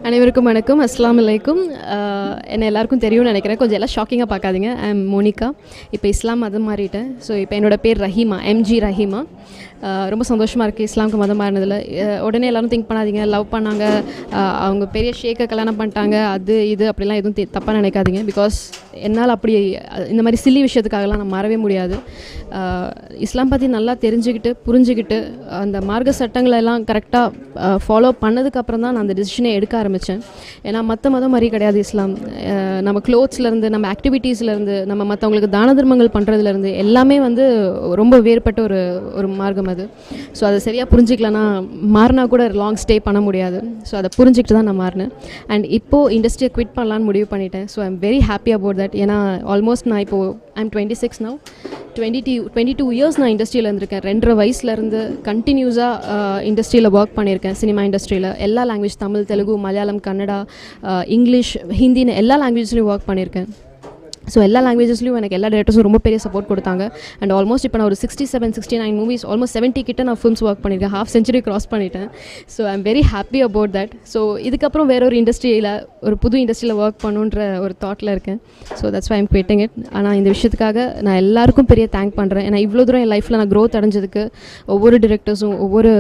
அனைவருக்கும் வணக்கம். அஸ்ஸலாமு அலைக்கும். என்ன எல்லாருக்கும் தெரியும்னு நினைக்கிறேன். கொஞ்சம் எல்லாம் ஷாக்கிங்காக பார்க்காதீங்க. I am Monica. இப்போ இஸ்லாம் மதம் மாறிட்டேன். ஸோ இப்போ என்னோடய பேர் ரஹீமா, எம்ஜி ரஹீமா. ரொம்ப சந்தோஷமாக இருக்குது இஸ்லாமுக்கு மதம் மாறினதில். உடனே எல்லோரும் திங்க் பண்ணாதீங்க, லவ் பண்ணாங்க, அவங்க பெரிய ஷேக்கை கல்யாணம் பண்ணிட்டாங்க, அது இது அப்படிலாம் எதுவும் தப்பாக நினைக்காதீங்க. பிகாஸ் என்னால் அப்படி இந்த மாதிரி சில்லி விஷயத்துக்காகலாம் நான் மாறவே முடியாது. இஸ்லாம் பற்றி நல்லா தெரிஞ்சுக்கிட்டு புரிஞ்சுக்கிட்டு அந்த மார்க்க சட்டங்களை எல்லாம் கரெக்டாக ஃபாலோ பண்ணதுக்கப்புறம் தான் நான் அந்த டிசிஷனை எடுக்க ஆரம்பித்தேன். ஏன்னா மற்ற மதம் மாதிரி கிடையாது இஸ்லாம். நம்ம க்ளோத்ஸ்லேருந்து, நம்ம ஆக்டிவிட்டீஸ்லேருந்து, நம்ம மற்றவங்களுக்கு தான தர்மங்கள் பண்ணுறதுலேருந்து எல்லாமே வந்து ரொம்ப வேறுபட்ட ஒரு மார்க்கம் அது. ஸோ அதை சரியாக புரிஞ்சிக்கலன்னா மாறினா கூட லாங் ஸ்டே பண்ண முடியாது. ஸோ அதை புரிஞ்சுக்கிட்டு தான் நான் மாறினேன். அண்ட் இப்போது இண்டஸ்ட்ரியை குவிட் பண்ணலான்னு முடிவு பண்ணிட்டேன். So I am very happy about that. ஏன்னா ஆல்மோஸ்ட் நான் இப்போது ஐ எம் 26 நவ். 22 இயர்ஸ் நான் இண்டஸ்ட்ரியில் இருந்திருக்கேன். 2.5 வயசுலேருந்து கண்டினியூஸாக இண்டஸ்ட்ரியில் ஒர்க் பண்ணியிருக்கேன். சினிமா இண்டஸ்ட்ரியில் எல்லா லாங்குவேஜ், தமிழ், தெலுங்கு, மலையாளம், கன்னடா, இங்கிலீஷ், ஹிந்தின்னு எல்லா லாங்குவேஜ்லேயும் ஒர்க் பண்ணியிருக்கேன். ஸோ எல்லா லாங்குவேஜஸ்லையும் எனக்கு எல்லா டேரக்டர்ஸும் ரொம்ப பெரிய சப்போர்ட் கொடுத்தாங்க. அண்ட் ஆல்மோஸ்ட் இப்போ நான் ஒரு 67-69 மூவிஸ், ஆல்மோஸ்ட் 70 கிட்ட நான் ஃபிலிம்ஸ் ஒர்க் பண்ணியிருக்கேன். ½ செஞ்சுரி கிராஸ் பண்ணிட்டேன். So I am very happy about that. So இதுக்கப்புறம் வேற ஒரு இண்டஸ்ட்ரியில், ஒரு புது இண்டஸ்ட்ரியில் ஒர்க் பண்ணுன்ற ஒரு தாட்டில் இருக்கேன். So that's why I'm quitting it. ஆனால் இந்த விஷயத்துக்காக நான் எல்லாருக்கும் பெரிய தேங்க் பண்ணுறேன். ஏன்னா இவ்வளோ தூரம் என் லைஃப்பில் நான் க்ரோத் அடைஞ்சதுக்கு ஒவ்வொரு டிரெக்டர்ஸும், ஒவ்வொரு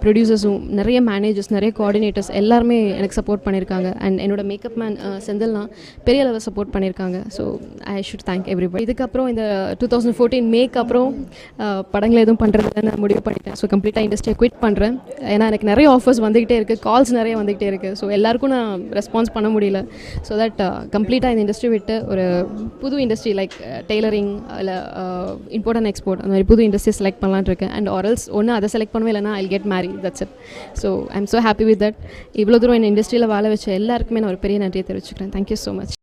ப்ரொடியூசர்ஸும், நிறைய மேனேஜர்ஸ், நிறைய கோஆர்டினேட்டர்ஸ் எல்லாருமே எனக்கு சப்போர்ட் பண்ணியிருக்காங்க. அண்ட் என்னோட மேக்கப் மேன் செந்தில்னா பெரிய அளவில் சப்போர்ட் பண்ணியிருக்காங்க. So I should thank everybody. இதுக்கப்புறம் இந்த 2014 மேக்கு அப்புறம் படங்கள் எதுவும் பண்ணுறதுல நான் முடிவு பண்ணிட்டேன். ஸோ கம்ப்ளீட்டாக இண்டஸ்ட்ரியை குவிட் பண்ணுறேன். ஏன்னா எனக்கு நிறைய ஆஃபர்ஸ் வந்துக்கிட்டே இருக்குது, கால்ஸ் நிறைய வந்துக்கிட்டே இருக்குது. ஸோ எல்லாருக்கும் நான் ரெஸ்பான்ஸ் பண்ண முடியல. ஸோ தட் கம்ப்ளீட்டாக இந்த இண்டஸ்ட்ரி விட்டு ஒரு புது இண்டஸ்ட்ரி லைக் டெய்லரிங், இல்லை இம்போர்ட் அண்ட் எக்ஸ்போர்ட், அந்த மாதிரி புது இண்டஸ்ட்ரி செலக்ட் பண்ணலான்னு இருக்கேன். அண்ட் ஆர்எல்ஸ் ஒன்று அதை செலக்ட் பண்ணவே இல்லைனா I get Mary, that's it. So I am so happy with that. இவ்வளோ தூரம் இந்த இண்டஸ்ட்ரியில் வாழ வச்ச எல்லாருக்குமே நான் ஒரு பெரிய நன்றியை தெரிவிச்சுக்கிறேன். Thank you so much.